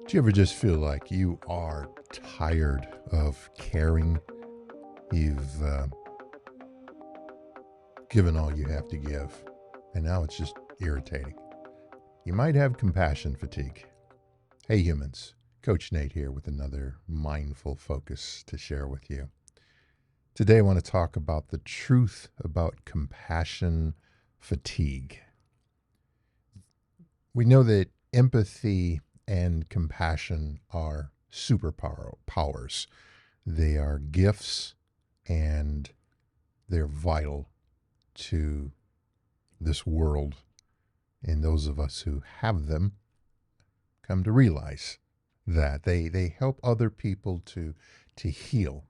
Do you ever just feel like you are tired of caring? You've given all you have to give, and now it's just irritating. You might have compassion fatigue. Hey, humans. Coach Nate here with another mindful focus to share with you. Today, I want to talk about the truth about compassion fatigue. We know that empathy and compassion are superpowers. They are gifts and they're vital to this world. And those of us who have them come to realize that they help other people to heal,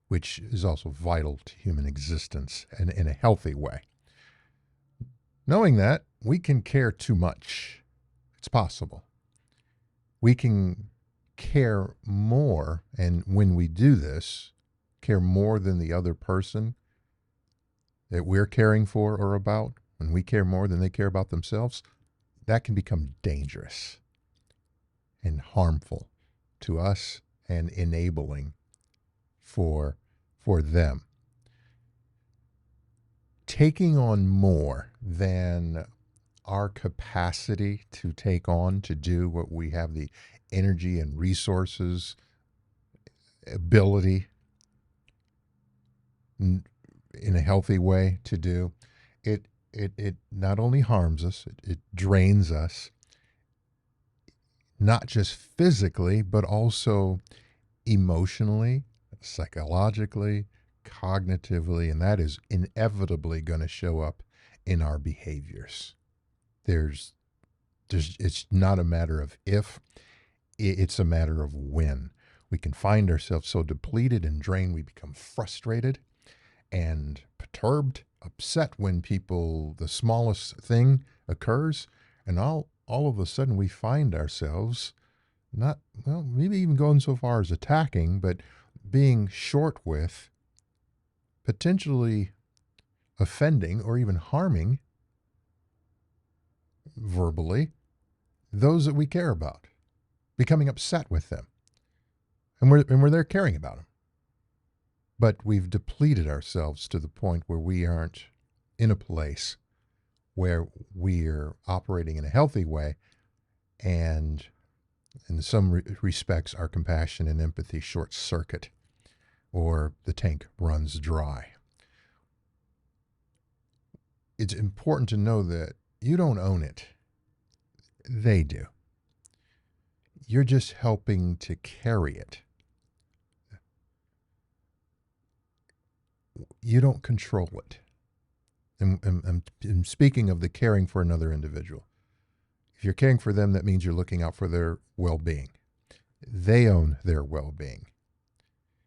which is also vital to human existence and in a healthy way. Knowing that, we can care too much. It's possible. We can care more, and when we do this, care more than the other person that we're caring for or about, when we care more than they care about themselves, that can become dangerous and harmful to us and enabling for them. Taking on more than our capacity to take on, to do what we have the energy and resources, ability in a healthy way to do, it not only harms us, it drains us, not just physically, but also emotionally, psychologically, cognitively, and that is inevitably going to show up in our behaviors. There's it's not a matter of if, it's a matter of when. We can find ourselves so depleted and drained, we become frustrated and perturbed, upset when the smallest thing occurs, and all of a sudden we find ourselves not, well, maybe even going so far as attacking, but being short with, potentially offending or even harming verbally those that we care about, becoming upset with them. And we're there caring about them. But we've depleted ourselves to the point where we aren't in a place where we're operating in a healthy way, and in some respects, our compassion and empathy short circuit, or the tank runs dry. It's important to know that you don't own it. They do. You're just helping to carry it. You don't control it. And speaking of the caring for another individual, if you're caring for them, that means you're looking out for their well-being. They own their well-being.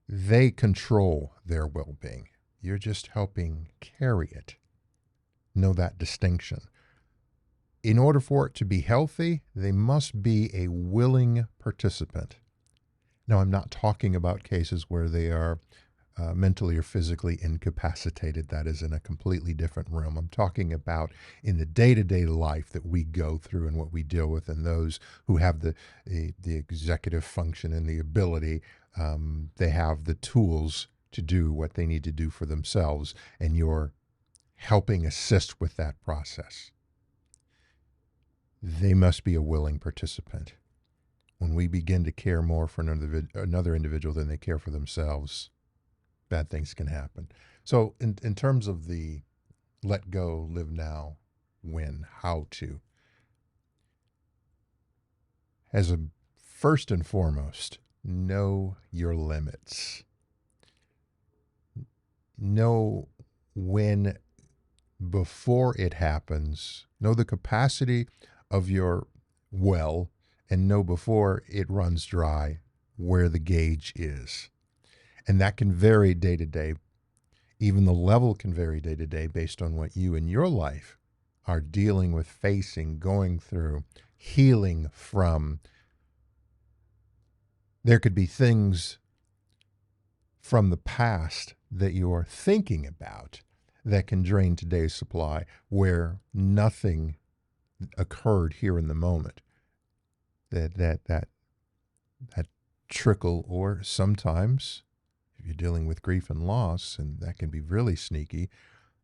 They control their well-being. You're just helping carry it. Know that distinction. In order for it to be healthy, they must be a willing participant. Now, I'm not talking about cases where they are mentally or physically incapacitated. That is in a completely different realm. I'm talking about in the day-to-day life that we go through and what we deal with, and those who have the executive function and the ability, they have the tools to do what they need to do for themselves, and you're helping assist with that process. They must be a willing participant. When we begin to care more for another individual than they care for themselves, bad things can happen. So in terms of the let go, live now, win, how to, as a first and foremost, know your limits. Know when, before it happens, know the capacity of your well, and know before it runs dry where the gauge is. And that can vary day to day. Even the level can vary day to day based on what you in your life are dealing with, facing, going through, healing from. There could be things from the past that you're thinking about that can drain today's supply where nothing occurred here in the moment. that trickle, or sometimes if you're dealing with grief and loss, and that can be really sneaky,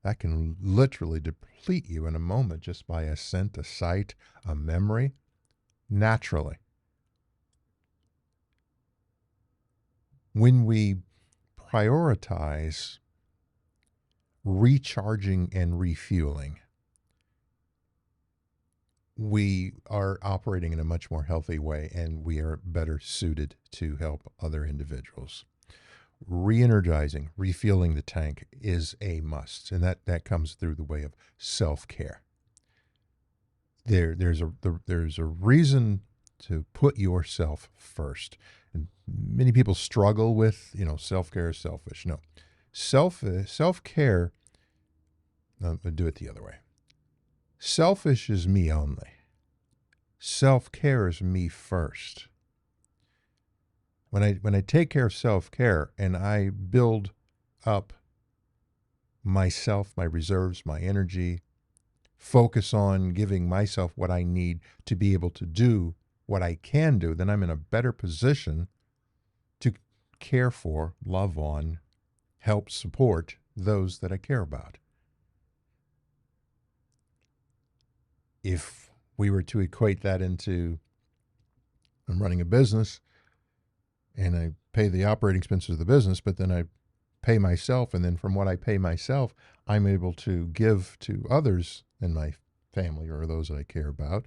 that can literally deplete you in a moment just by a scent, a sight, a memory, naturally. When we prioritize recharging and refueling, we are operating in a much more healthy way, and we are better suited to help other individuals. Re-energizing, refueling the tank is a must, and that comes through the way of self-care. There's a reason to put yourself first, and many people struggle with self-care is selfish. No, self-care. I'll do it the other way. Selfish is me only. Self-care is me first. When I take care of self-care and I build up myself, my reserves, my energy, focus on giving myself what I need to be able to do what I can do, then I'm in a better position to care for, love on, help support those that I care about. If we were to equate that into, I'm running a business and I pay the operating expenses of the business, but then I pay myself, and then from what I pay myself, I'm able to give to others in my family or those that I care about.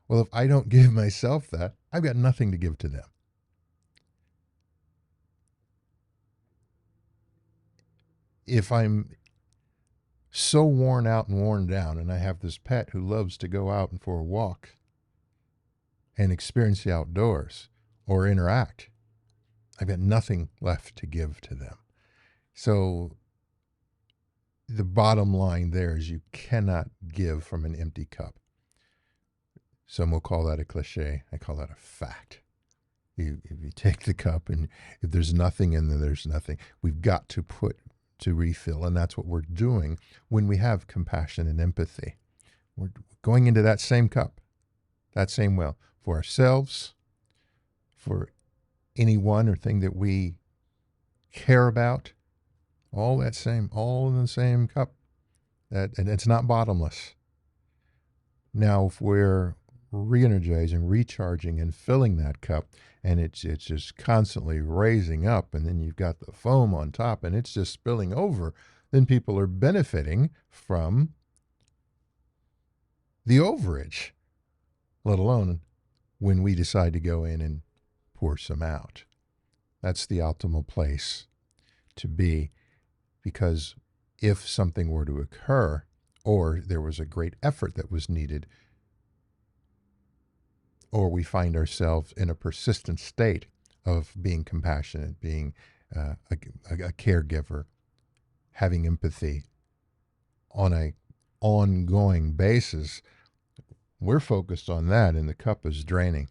Well, if I don't give myself that, I've got nothing to give to them. If I'm so worn out and worn down, and I have this pet who loves to go out and for a walk and experience the outdoors or interact, I've got nothing left to give to them. So the bottom line there is you cannot give from an empty cup. Some will call that a cliche. I call that a fact. If you take the cup and if there's nothing in there, there's nothing. We've got to put to refill, and that's what we're doing when we have compassion and empathy. We're going into that same cup, that same well, for ourselves, for anyone or thing that we care about, all in the same cup. And it's not bottomless. Now, if we're re-energizing, recharging, and filling that cup, and it's just constantly raising up, and then you've got the foam on top, and it's just spilling over, then people are benefiting from the overage, let alone when we decide to go in and pour some out. That's the optimal place to be, because if something were to occur or there was a great effort that was needed, or we find ourselves in a persistent state of being compassionate, being a caregiver, having empathy on a ongoing basis, we're focused on that and the cup is draining,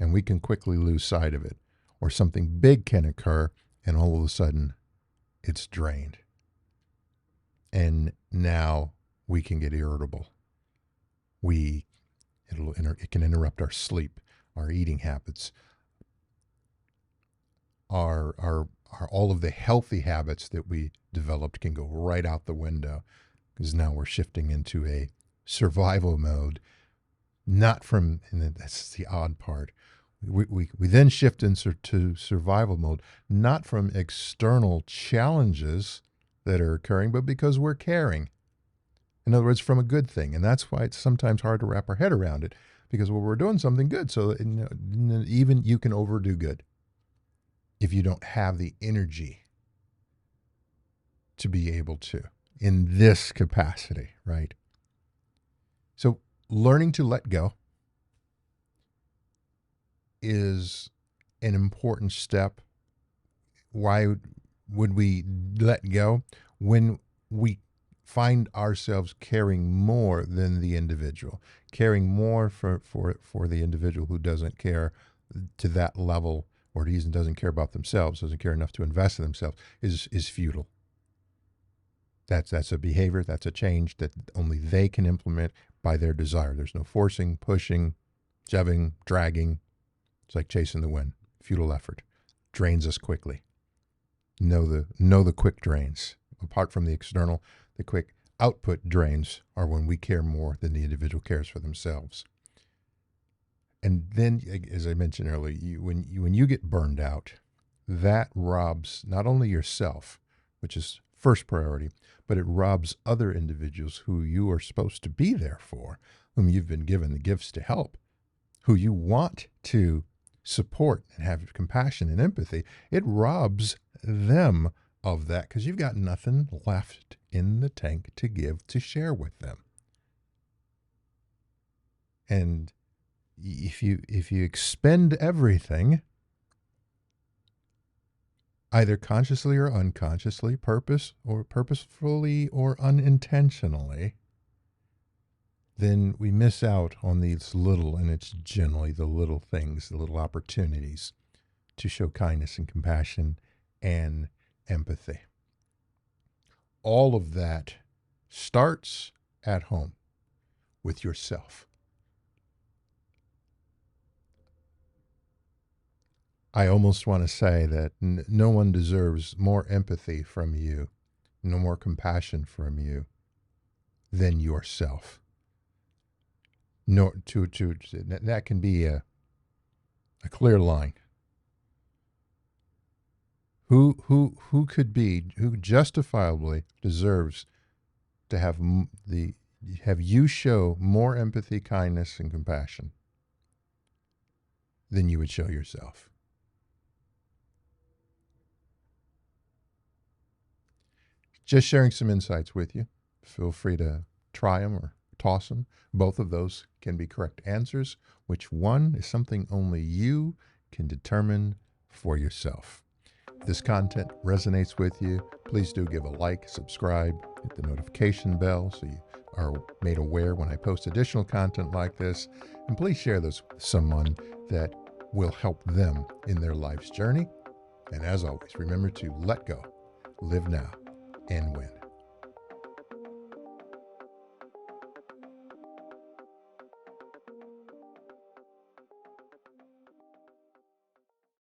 and we can quickly lose sight of it, or something big can occur and all of a sudden it's drained. And now we can get irritable. It can interrupt our sleep, our eating habits, our all of the healthy habits that we developed can go right out the window, because now we're shifting into a survival mode, not from, and that's the odd part. We then shift into survival mode, not from external challenges that are occurring, but because we're caring. In other words, from a good thing. And that's why it's sometimes hard to wrap our head around it, because we're doing something good. So even you can overdo good if you don't have the energy to be able to in this capacity, right? So learning to let go is an important step. Why would we let go? When we find ourselves caring more than the individual, caring more for the individual who doesn't care to that level, or doesn't care about themselves, doesn't care enough to invest in themselves, is futile. That's a behavior, that's a change that only they can implement by their desire. There's no forcing, pushing, Shoving, dragging, it's like chasing the wind. Futile effort. Drains us quickly. Know the quick drains. Apart from the external, the quick output drains are when we care more than the individual cares for themselves. And then, as I mentioned earlier, when you get burned out, that robs not only yourself, which is first priority, but it robs other individuals who you are supposed to be there for, whom you've been given the gifts to help, who you want to support and have compassion and empathy. It robs them of that because you've got nothing left in the tank to give, to share with them. And if you expend everything, either consciously or unconsciously, purposefully or unintentionally, then we miss out on these little, and it's generally the little things, the little opportunities to show kindness and compassion and empathy. All of that starts at home with yourself. I almost want to say that no one deserves more empathy from you, no more compassion from you than yourself. No, that can be a clear line. Who justifiably deserves to have you show more empathy, kindness, and compassion than you would show yourself? Just sharing some insights with you. Feel free to try them or toss them. Both of those can be correct answers. Which one is something only you can determine for yourself? If this content resonates with you, please do give a like, subscribe, hit the notification bell so you are made aware when I post additional content like this. And please share this with someone that will help them in their life's journey. And as always, remember to let go, live now, and win.